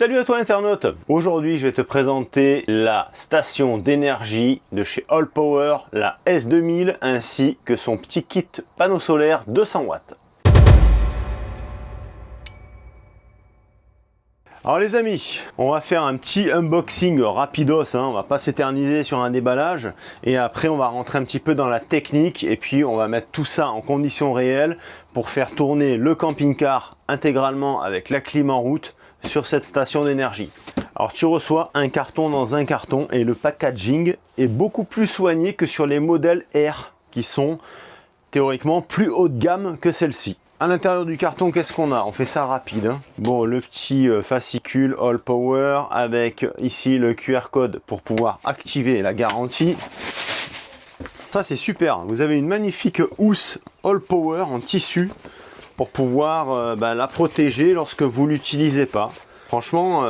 Salut à toi internaute. Aujourd'hui je vais te présenter la station d'énergie de chez Allpower, la S2000, ainsi que son petit kit panneau solaire 200 watts. Alors les amis, on va faire un petit unboxing rapidos, on va pas s'éterniser sur un déballage et après on va rentrer un petit peu dans la technique et puis on va mettre tout ça en conditions réelles pour faire tourner le camping-car intégralement avec la clim en route sur cette station d'énergie. Alors tu reçois un carton dans un carton et le packaging est beaucoup plus soigné que sur les modèles R qui sont théoriquement plus haut de gamme que celle-ci. À l'intérieur du carton, qu'est-ce qu'on a? On fait ça rapide. Bon, le petit fascicule Allpower avec ici le QR code pour pouvoir activer la garantie. Ça, c'est super. Vous avez une magnifique housse Allpower en tissu pour pouvoir la protéger lorsque vous ne l'utilisez pas. Franchement,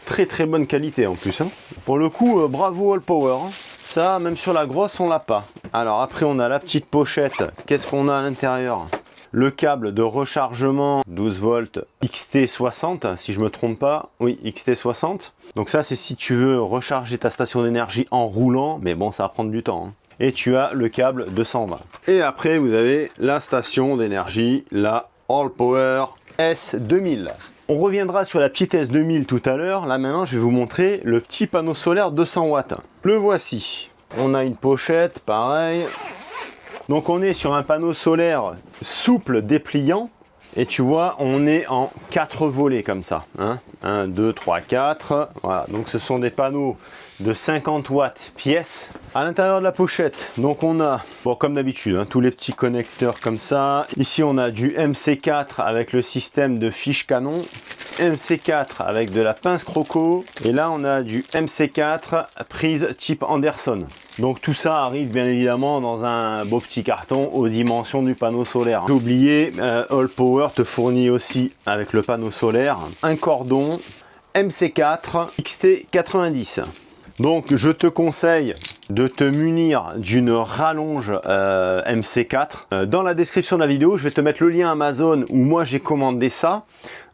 très très bonne qualité en plus. Pour le coup, bravo Allpower. Ça, même sur la grosse, on l'a pas. Alors après, on a la petite pochette. Qu'est-ce qu'on a à l'intérieur? Le câble de rechargement 12 volts XT60, si je me trompe pas, oui, XT60. Donc ça, c'est si tu veux recharger ta station d'énergie en roulant, mais bon, ça va prendre du temps. Et tu as le câble 220. Et après, vous avez la station d'énergie, la Allpower S2000. On reviendra sur la petite S2000 tout à l'heure. Là, maintenant, je vais vous montrer le petit panneau solaire 200 watts. Le voici. On a une pochette, pareil. Donc on est sur un panneau solaire souple dépliant et tu vois on est en 4 volets comme ça. 1, 2, 3, 4. Voilà, donc ce sont des panneaux de 50 watts pièce. À l'intérieur de la pochette, donc on a, bon, comme d'habitude, tous les petits connecteurs comme ça. Ici on a du MC4 avec le système de fiche canon. MC4 avec de la pince croco et là on a du MC4 prise type Anderson. Donc tout ça arrive bien évidemment dans un beau petit carton aux dimensions du panneau solaire. J'ai oublié, Allpower te fournit aussi avec le panneau solaire un cordon MC4 XT90. Donc je te conseille de te munir d'une rallonge MC4. Dans la description de la vidéo, je vais te mettre le lien Amazon où moi j'ai commandé ça.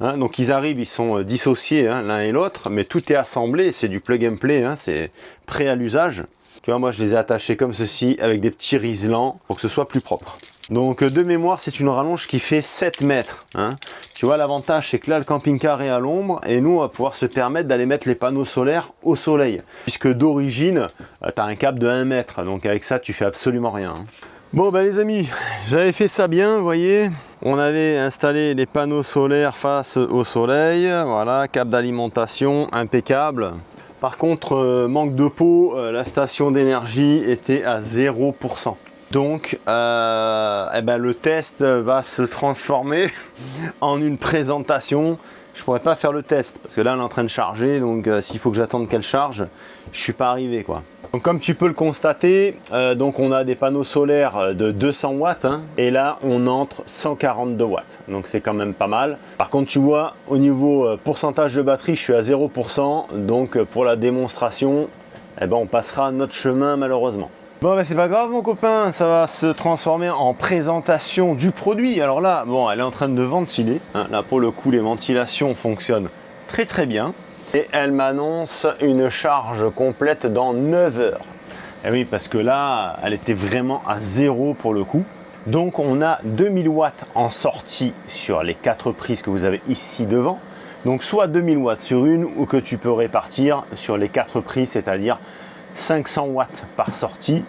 Donc ils arrivent, ils sont dissociés l'un et l'autre, mais tout est assemblé, c'est du plug and play, c'est prêt à l'usage. Tu vois, moi je les ai attachés comme ceci avec des petits riselants pour que ce soit plus propre. Donc de mémoire, c'est une rallonge qui fait 7 mètres. Tu vois, l'avantage, c'est que là, le camping-car est à l'ombre et nous, on va pouvoir se permettre d'aller mettre les panneaux solaires au soleil. Puisque d'origine, tu as un câble de 1 mètre. Donc avec ça, tu fais absolument rien. Bon, les amis, j'avais fait ça bien, vous voyez. On avait installé les panneaux solaires face au soleil. Voilà, câble d'alimentation impeccable. Par contre, manque de peau, la station d'énergie était à 0%. Donc, le test va se transformer en une présentation. Je pourrais pas faire le test parce que là, on est en train de charger. Donc, s'il faut que j'attende qu'elle charge, je suis pas arrivé quoi. Donc, comme tu peux le constater, donc on a des panneaux solaires de 200 watts et là, on entre 142 watts. Donc, c'est quand même pas mal. Par contre, tu vois, au niveau pourcentage de batterie, je suis à 0%. Donc, pour la démonstration, on passera notre chemin malheureusement. Bon, c'est pas grave mon copain, ça va se transformer en présentation du produit. Alors là, bon, elle est en train de ventiler. Là, pour le coup, les ventilations fonctionnent très très bien. Et elle m'annonce une charge complète dans 9 heures. Et oui, parce que là, elle était vraiment à 0 pour le coup. Donc, on a 2000 watts en sortie sur les 4 prises que vous avez ici devant. Donc, soit 2000 watts sur une ou que tu peux répartir sur les 4 prises, c'est-à-dire 500 watts par sortie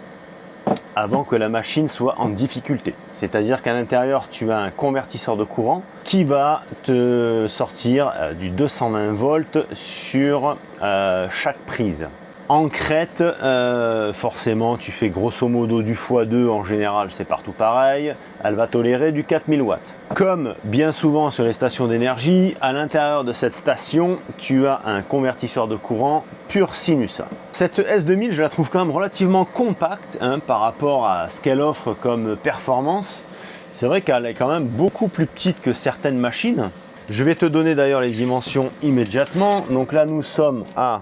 avant que la machine soit en difficulté. C'est-à-dire qu'à l'intérieur, tu as un convertisseur de courant qui va te sortir du 220 volts sur chaque prise. En crête, forcément, tu fais grosso modo du x2, en général, c'est partout pareil. Elle va tolérer du 4000 watts. Comme bien souvent sur les stations d'énergie, à l'intérieur de cette station, tu as un convertisseur de courant pur sinus. Cette S2000, je la trouve quand même relativement compacte par rapport à ce qu'elle offre comme performance. C'est vrai qu'elle est quand même beaucoup plus petite que certaines machines. Je vais te donner d'ailleurs les dimensions immédiatement. Donc là, nous sommes à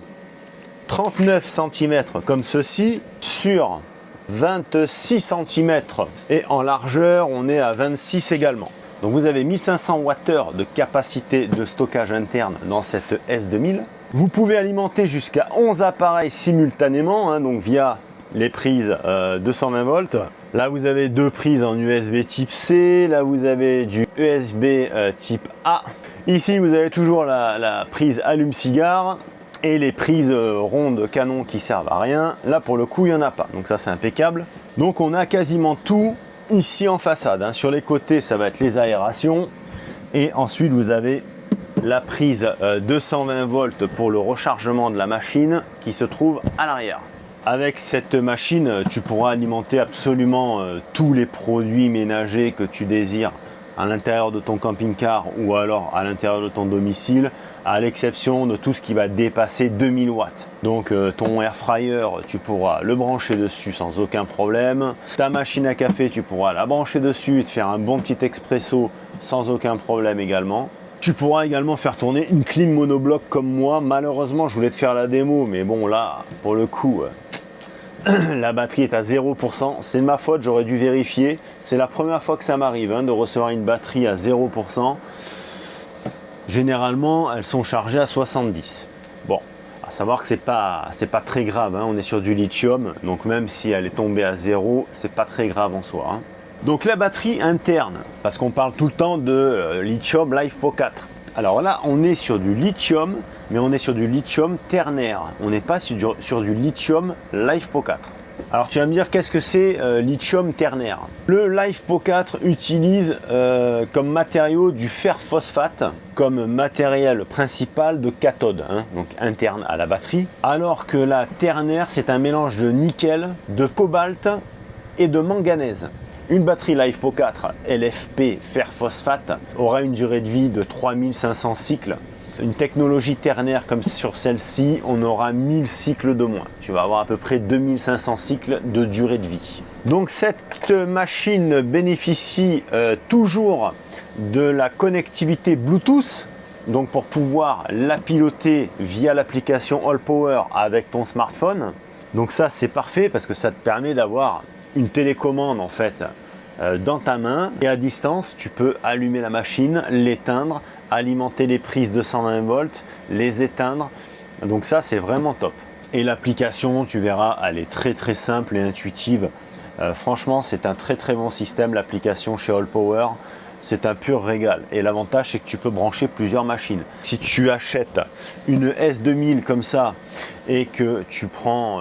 39 cm comme ceci sur 26 cm et en largeur on est à 26 également. Donc vous avez 1500 Wh de capacité de stockage interne dans cette S2000. Vous pouvez alimenter jusqu'à 11 appareils simultanément, hein, donc via les prises 220 volts. Là vous avez deux prises en USB type C, là vous avez du USB type A. Ici vous avez toujours la prise allume-cigare et les prises rondes canon qui servent à rien. Là pour le coup il n'y en a pas, donc ça c'est impeccable. Donc on a quasiment tout ici en façade, hein. Sur les côtés ça va être les aérations et ensuite vous avez la prise 220 volts pour le rechargement de la machine qui se trouve à l'arrière. Avec cette machine, tu pourras alimenter absolument tous les produits ménagers que tu désires à l'intérieur de ton camping-car ou alors à l'intérieur de ton domicile, à l'exception de tout ce qui va dépasser 2000 watts. Donc ton air fryer, tu pourras le brancher dessus sans aucun problème. Ta machine à café, tu pourras la brancher dessus et te faire un bon petit expresso sans aucun problème également. Tu pourras également faire tourner une clim monobloc comme moi. Malheureusement, je voulais te faire la démo, mais bon là, pour le coup, la batterie est à 0%. C'est ma faute, j'aurais dû vérifier. C'est la première fois que ça m'arrive hein, de recevoir une batterie à 0%. Généralement, elles sont chargées à 70. Bon, à savoir que c'est pas très grave. Hein. On est sur du lithium, donc même si elle est tombée à 0, c'est pas très grave en soi. Hein. Donc la batterie interne, parce qu'on parle tout le temps de lithium LiFePO 4. Alors là, on est sur du lithium, mais on est sur du lithium ternaire. On n'est pas sur du lithium LiFePO 4. Alors tu vas me dire, qu'est-ce que c'est lithium ternaire? Le LiFePO 4 utilise comme matériau du fer phosphate, comme matériel principal de cathode, hein, donc interne à la batterie. Alors que la ternaire, c'est un mélange de nickel, de cobalt et de manganèse. Une batterie LiFePO 4 LFP fer phosphate aura une durée de vie de 3500 cycles. Une technologie ternaire comme sur celle-ci, on aura 1000 cycles de moins. Tu vas avoir à peu près 2500 cycles de durée de vie. Donc cette machine bénéficie toujours de la connectivité Bluetooth. Donc pour pouvoir la piloter via l'application AllPower avec ton smartphone. Donc ça c'est parfait parce que ça te permet d'avoir une télécommande en fait dans ta main et à distance tu peux allumer la machine, l'éteindre, alimenter les prises de 120 volts, les éteindre. Donc ça c'est vraiment top. Et l'application, tu verras, elle est très simple et intuitive. Franchement c'est un très bon système, l'application chez AllPower. C'est un pur régal et l'avantage c'est que tu peux brancher plusieurs machines. Si tu achètes une S2000 comme ça et que tu prends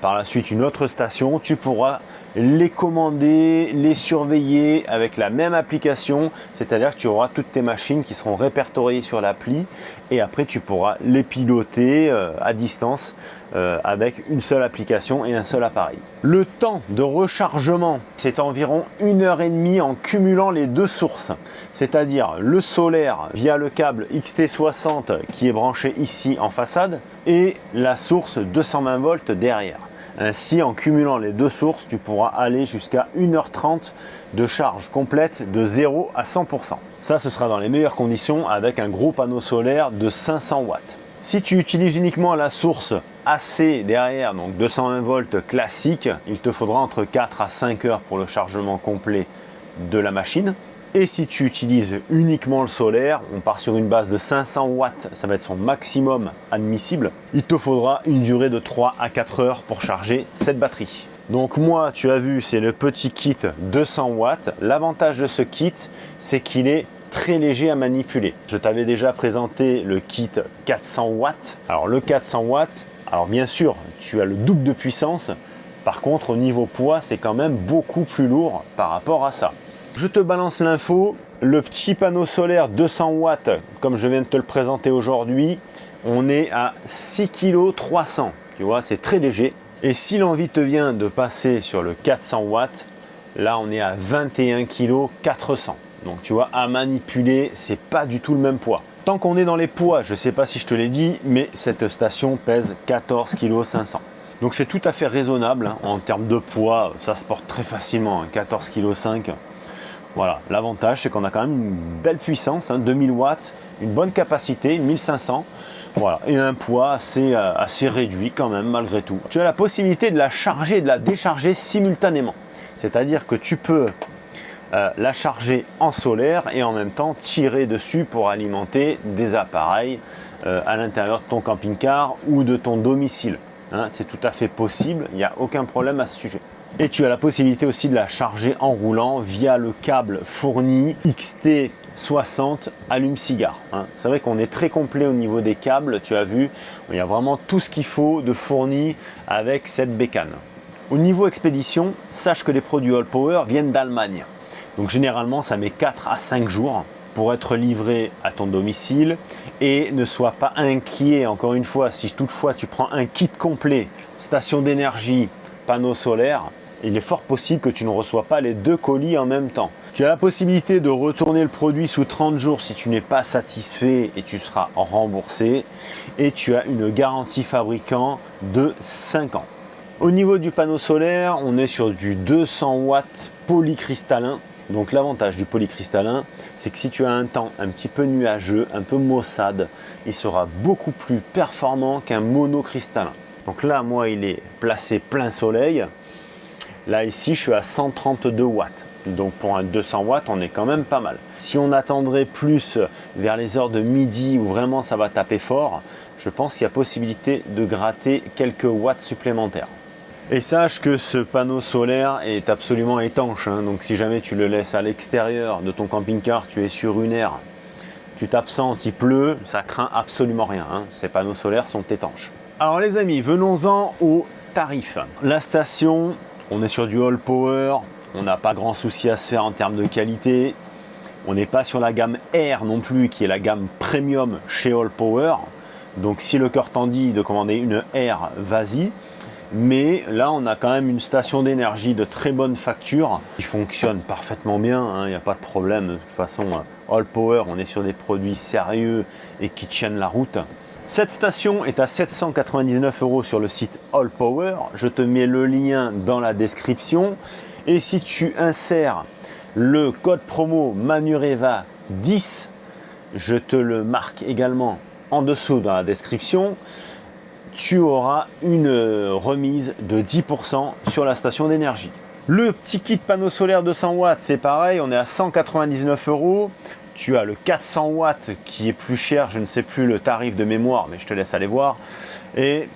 par la suite une autre station, tu pourras les commander, les surveiller avec la même application, c'est-à-dire que tu auras toutes tes machines qui seront répertoriées sur l'appli et après tu pourras les piloter à distance avec une seule application et un seul appareil. Le temps de rechargement, c'est environ 1h30 en cumulant les deux sources, c'est-à-dire le solaire via le câble XT60 qui est branché ici en façade et la source 220 volts derrière. Ainsi, en cumulant les deux sources, tu pourras aller jusqu'à 1h30 de charge complète de 0 à 100%. Ça, ce sera dans les meilleures conditions avec un gros panneau solaire de 500 watts. Si tu utilises uniquement la source AC derrière, donc 220 volts classique, il te faudra entre 4 à 5 heures pour le chargement complet de la machine. Et si tu utilises uniquement le solaire, on part sur une base de 500 watts, ça va être son maximum admissible. Il te faudra une durée de 3 à 4 heures pour charger cette batterie. Donc moi, tu as vu, c'est le petit kit 200 watts. L'avantage de ce kit, c'est qu'il est très léger à manipuler. Je t'avais déjà présenté le kit 400 watts. Alors le 400 watts, alors bien sûr, tu as le double de puissance. Par contre, au niveau poids, c'est quand même beaucoup plus lourd par rapport à ça. Je te balance l'info, le petit panneau solaire 200 watts, comme je viens de te le présenter aujourd'hui, on est à 6,3 kg. Tu vois, c'est très léger. Et si l'envie te vient de passer sur le 400 watts, là on est à 21,4 kg. Donc tu vois, à manipuler, c'est pas du tout le même poids. Tant qu'on est dans les poids, je ne sais pas si je te l'ai dit, mais cette station pèse 14,5 kg. Donc c'est tout à fait raisonnable hein. En termes de poids, ça se porte très facilement, hein, 14,5 kg. Voilà, l'avantage c'est qu'on a quand même une belle puissance, hein, 2000 watts, une bonne capacité, 1500. Voilà, et un poids assez réduit quand même malgré tout. Tu as la possibilité de la charger et de la décharger simultanément. C'est-à-dire que tu peux la charger en solaire et en même temps tirer dessus pour alimenter des appareils à l'intérieur de ton camping-car ou de ton domicile. Hein, c'est tout à fait possible, il n'y a aucun problème à ce sujet. Et tu as la possibilité aussi de la charger en roulant via le câble fourni XT60 allume-cigare. Hein. C'est vrai qu'on est très complet au niveau des câbles, tu as vu, il y a vraiment tout ce qu'il faut de fourni avec cette bécane. Au niveau expédition, sache que les produits Allpower viennent d'Allemagne. Donc généralement, ça met 4 à 5 jours pour être livré à ton domicile. Et ne sois pas inquiet, encore une fois, si toutefois tu prends un kit complet, station d'énergie, panneau solaire, il est fort possible que tu ne reçois pas les 2 colis en même temps. Tu as la possibilité de retourner le produit sous 30 jours si tu n'es pas satisfait et tu seras remboursé. Et tu as une garantie fabricant de 5 ans. Au niveau du panneau solaire, on est sur du 200 watts polycristallin. Donc l'avantage du polycristallin, c'est que si tu as un temps un petit peu nuageux, un peu maussade, il sera beaucoup plus performant qu'un monocristallin. Donc là, moi, il est placé plein soleil. Là, ici, je suis à 132 watts. Donc pour un 200 watts, on est quand même pas mal. Si on attendrait plus vers les heures de midi où vraiment ça va taper fort, je pense qu'il y a possibilité de gratter quelques watts supplémentaires. Et sache que ce panneau solaire est absolument étanche, hein. Donc si jamais tu le laisses à l'extérieur de ton camping-car, tu es sur une aire, tu t'absentes, il pleut, ça craint absolument rien, hein. Ces panneaux solaires sont étanches. Alors les amis, venons-en aux tarifs. La station, on est sur du Allpower, on n'a pas grand souci à se faire en termes de qualité. On n'est pas sur la gamme R non plus, qui est la gamme premium chez Allpower. Donc si le cœur t'en dit de commander une R, vas-y. Mais là, on a quand même une station d'énergie de très bonne facture qui fonctionne parfaitement bien, hein, il n'y a pas de problème. De toute façon, Allpower, on est sur des produits sérieux et qui tiennent la route. Cette station est à 799 € sur le site Allpower. Je te mets le lien dans la description. Et si tu insères le code promo Manureva 10, je te le marque également en dessous dans la description. Tu auras une remise de 10% sur la station d'énergie. Le petit kit panneau solaire 200 watts, c'est pareil, on est à 199 €. Tu as le 400 watts qui est plus cher, je ne sais plus le tarif de mémoire, mais je te laisse aller voir. Et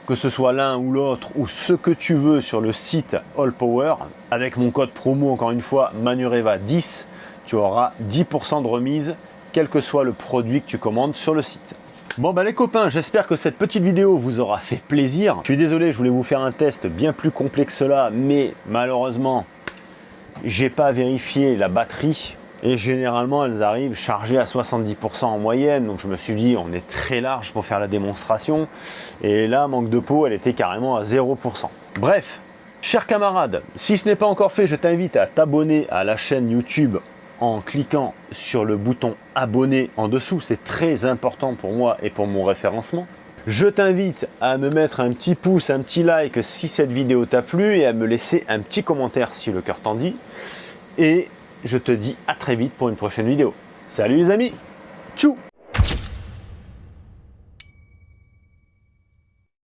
que ce soit l'un ou l'autre, ou ce que tu veux sur le site Allpower, avec mon code promo, encore une fois, Manureva 10, tu auras 10% de remise, quel que soit le produit que tu commandes sur le site. Bon les copains, j'espère que cette petite vidéo vous aura fait plaisir. Je suis désolé, je voulais vous faire un test bien plus complet que cela, mais malheureusement, j'ai pas vérifié la batterie. Et généralement, elles arrivent chargées à 70% en moyenne. Donc je me suis dit, on est très large pour faire la démonstration. Et là, manque de peau, elle était carrément à 0%. Bref, chers camarades, si ce n'est pas encore fait, je t'invite à t'abonner à la chaîne YouTube en cliquant sur le bouton abonner en dessous. C'est très important pour moi et pour mon référencement. Je t'invite à me mettre un petit pouce, un petit like si cette vidéo t'a plu et à me laisser un petit commentaire si le cœur t'en dit. Et je te dis à très vite pour une prochaine vidéo. Salut les amis, tchou!